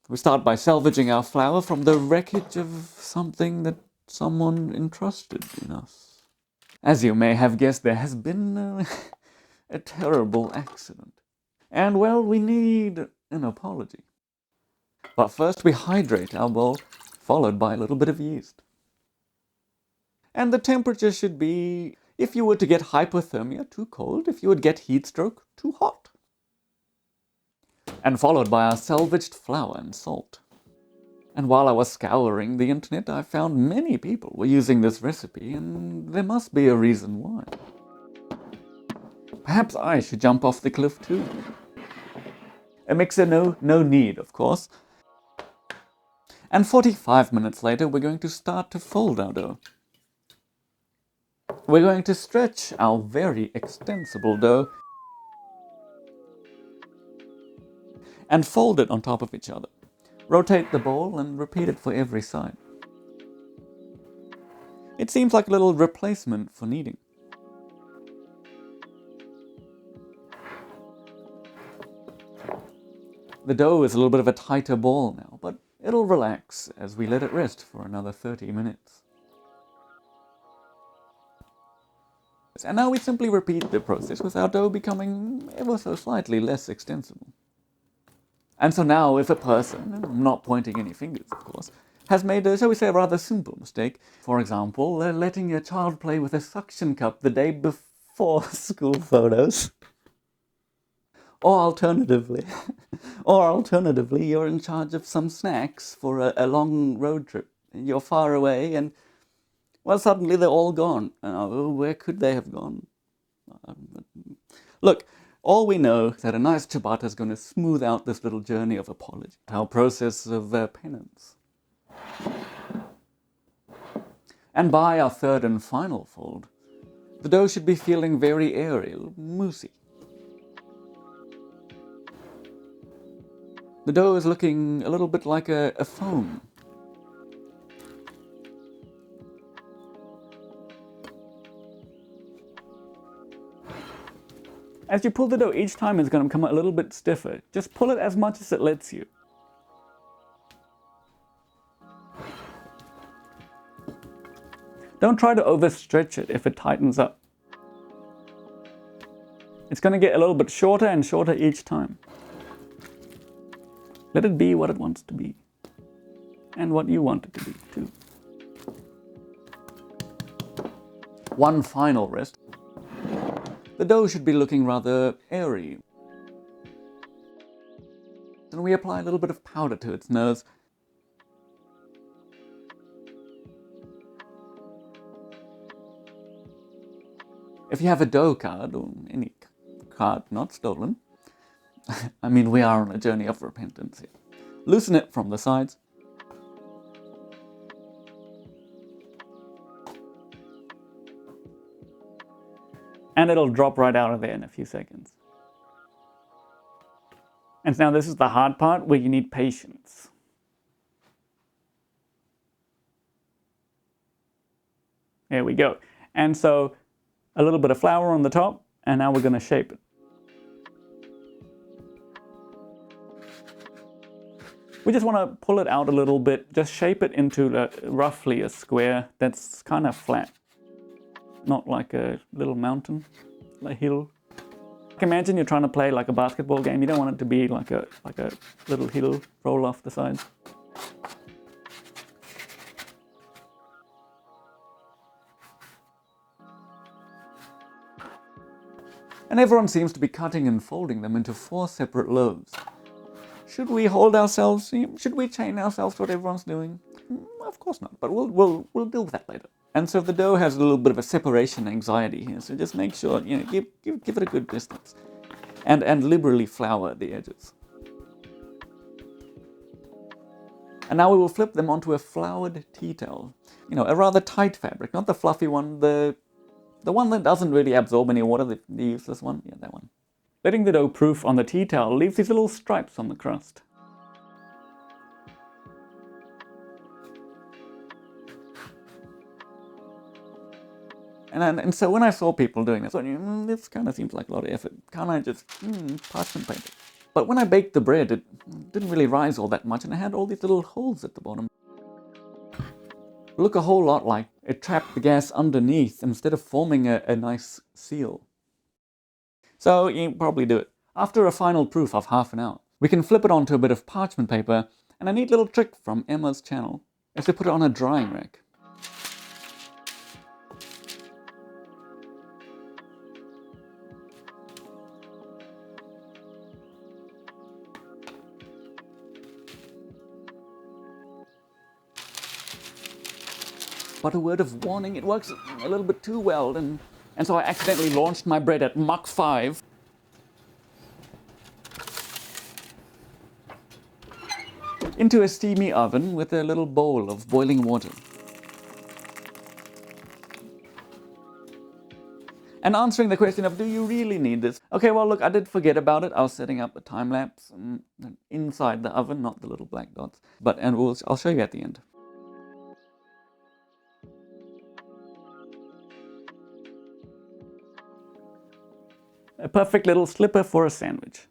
We start by salvaging our flour from the wreckage of something that someone entrusted in us. As you may have guessed, there has been a terrible accident. And, well, we need an apology. But first we hydrate our bowl, followed by a little bit of yeast. And the temperature should be, if you were to get hypothermia, too cold. If you would get heat stroke, too hot. And followed by our salvaged flour and salt. And while I was scouring the internet, I found many people were using this recipe, and there must be a reason why. Perhaps I should jump off the cliff too. A mixer, no need, of course. And 45 minutes later, we're going to start to fold our dough. We're going to stretch our very extensible dough and fold it on top of each other. Rotate the bowl and repeat it for every side. It seems like a little replacement for kneading. The dough is a little bit of a tighter ball now, but it'll relax as we let it rest for another 30 minutes. And now we simply repeat the process with our dough becoming ever so slightly less extensible. And so now if a person, and I'm not pointing any fingers of course, has made a, shall we say, a rather simple mistake, for example, letting your child play with a suction cup the day before school photos, or alternatively, you're in charge of some snacks for a long road trip. You're far away and, well, suddenly they're all gone. Where could they have gone? Look, all we know is that a nice ciabatta is going to smooth out this little journey of apology, our process of penance. And by our third and final fold, the dough should be feeling very airy, moussey. The dough is looking a little bit like a foam. As you pull the dough, each time it's going to become a little bit stiffer. Just pull it as much as it lets you. Don't try to overstretch it if it tightens up. It's going to get a little bit shorter and shorter each time. Let it be what it wants to be. And what you want it to be, too. One final rest. The dough should be looking rather airy. And we apply a little bit of powder to its nose. If you have a dough card, or any card not stolen, I mean, we are on a journey of repentance here. Loosen it from the sides. And it'll drop right out of there in a few seconds. And now this is the hard part where you need patience. There we go. And so a little bit of flour on the top, and now we're going to shape it. We just want to pull it out a little bit, just shape it into roughly a square that's kind of flat. Not like a little mountain, a hill. Imagine you're trying to play like a basketball game. You don't want it to be like a little hill roll off the sides. And everyone seems to be cutting and folding them into 4 separate loaves. Should we hold ourselves? Should we chain ourselves to what everyone's doing? Of course not, but we'll deal with that later. And so the dough has a little bit of a separation anxiety here, so just make sure, give it a good distance. And liberally flour the edges. And now we will flip them onto a floured tea towel. A rather tight fabric, not the fluffy one, the one that doesn't really absorb any water, the useless one, yeah, that one. Letting the dough proof on the tea towel leaves these little stripes on the crust. And so when I saw people doing this, I thought, this kind of seems like a lot of effort. Can't I just parchment paper? But when I baked the bread, it didn't really rise all that much, and it had all these little holes at the bottom. Look a whole lot like it trapped the gas underneath instead of forming a nice seal. So you probably do it. After a final proof of half an hour, we can flip it onto a bit of parchment paper, and a neat little trick from Emma's channel is to put it on a drying rack. But a word of warning, it works a little bit too well, and so I accidentally launched my bread at Mach 5. Into a steamy oven with a little bowl of boiling water. And answering the question of, do you really need this? Okay, well look, I did forget about it. I was setting up a time lapse inside the oven, not the little black dots. I'll show you at the end. A perfect little slipper for a sandwich.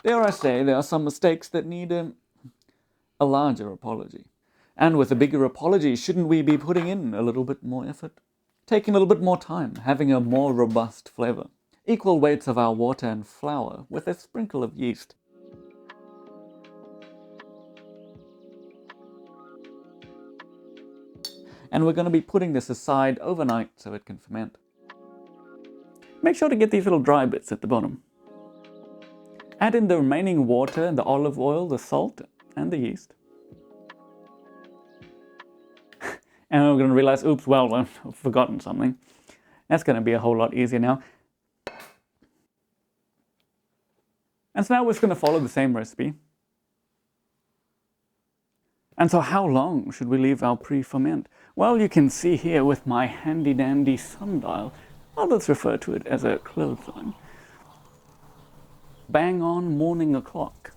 Dare I say, there are some mistakes that need a larger apology. And with a bigger apology, shouldn't we be putting in a little bit more effort? Taking a little bit more time, having a more robust flavor. Equal weights of our water and flour with a sprinkle of yeast. And we're going to be putting this aside overnight so it can ferment. Make sure to get these little dry bits at the bottom. Add in the remaining water and the olive oil, the salt, and the yeast. And we're going to realize, oops, well, I've forgotten something. That's going to be a whole lot easier now. And so now we're just going to follow the same recipe. And so how long should we leave our pre-ferment? Well, you can see here with my handy-dandy sundial, I'll just refer to it as a clothesline. Bang on morning o'clock.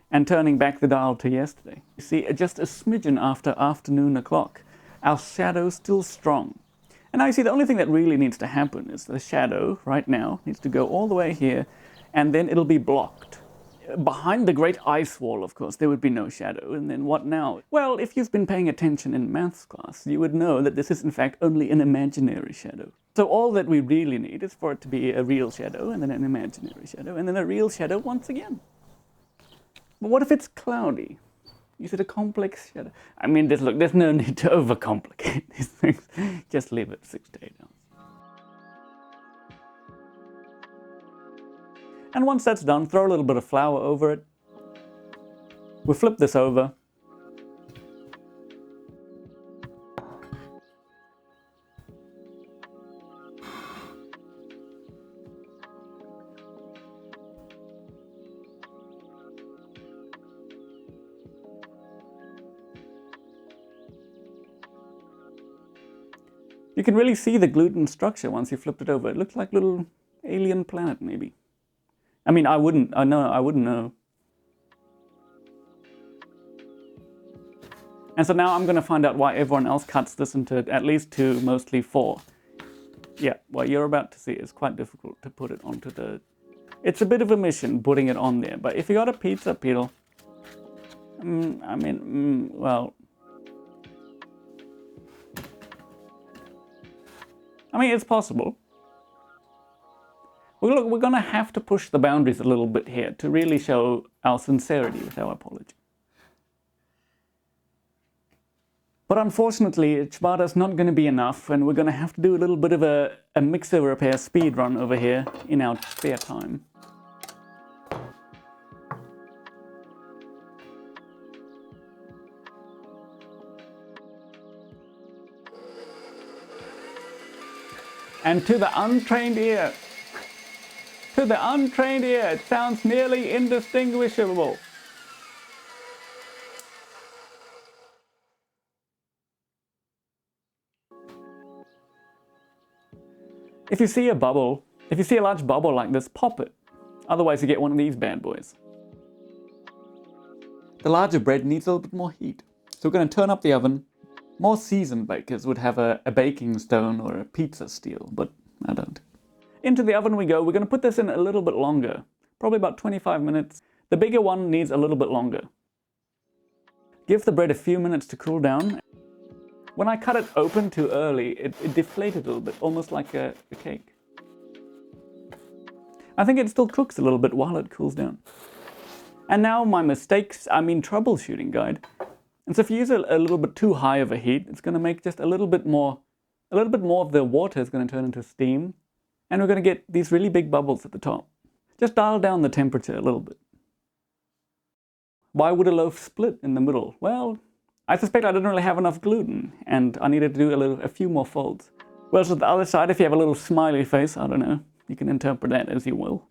And turning back the dial to yesterday. You see, just a smidgen after afternoon o'clock. Our shadow's still strong. And now you see the only thing that really needs to happen is the shadow, right now, needs to go all the way here, and then it'll be blocked. Behind the great ice wall, of course, there would be no shadow. And then what now? Well, if you've been paying attention in maths class, you would know that this is in fact only an imaginary shadow. So all that we really need is for it to be a real shadow, and then an imaginary shadow, and then a real shadow once again. But what if it's cloudy? Is it a complex shadow? I mean, look, there's no need to overcomplicate these things. Just leave it 6 to 8 hours. And once that's done, throw a little bit of flour over it. We'll flip this over. You can really see the gluten structure once you flipped it over. It looks like a little alien planet, maybe. I mean, I wouldn't know. And so now I'm going to find out why everyone else cuts this into at least 2, mostly 4. Yeah, what you're about to see is quite difficult to put it onto the... It's a bit of a mission putting it on there, but if you got a pizza peel, well... I mean, it's possible. Well, look, we're going to have to push the boundaries a little bit here to really show our sincerity with our apology. But unfortunately, ciabatta's not going to be enough, and we're going to have to do a little bit of a mixer repair speed run over here in our spare time. And to the untrained ear, it sounds nearly indistinguishable. If you see a large bubble like this, pop it. Otherwise you get one of these bad boys. The larger bread needs a little bit more heat. So we're going to turn up the oven. More seasoned bakers would have a baking stone or a pizza steel, but I don't. Into the oven we go. We're going to put this in a little bit longer probably about 25 minutes. The bigger one needs a little bit longer. Give the bread a few minutes to cool down. When I cut it open too early, it deflated a little bit, almost like a cake. I think it still cooks a little bit while it cools down. And now my troubleshooting guide. And so if you use a little bit too high of a heat, it's going to make just a little bit more of the water is going to turn into steam. And we're going to get these really big bubbles at the top. Just dial down the temperature a little bit. Why would a loaf split in the middle? Well, I suspect I didn't really have enough gluten and I needed to do a few more folds. Whereas with the other side, if you have a little smiley face, I don't know, you can interpret that as you will.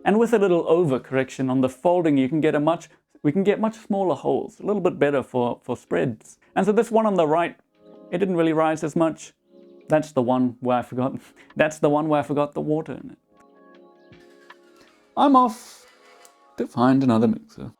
And with a little overcorrection on the folding, we can get much smaller holes, a little bit better for spreads. And so this one on the right, it didn't really rise as much. That's the one where I forgot the water in it. I'm off to find another mixer.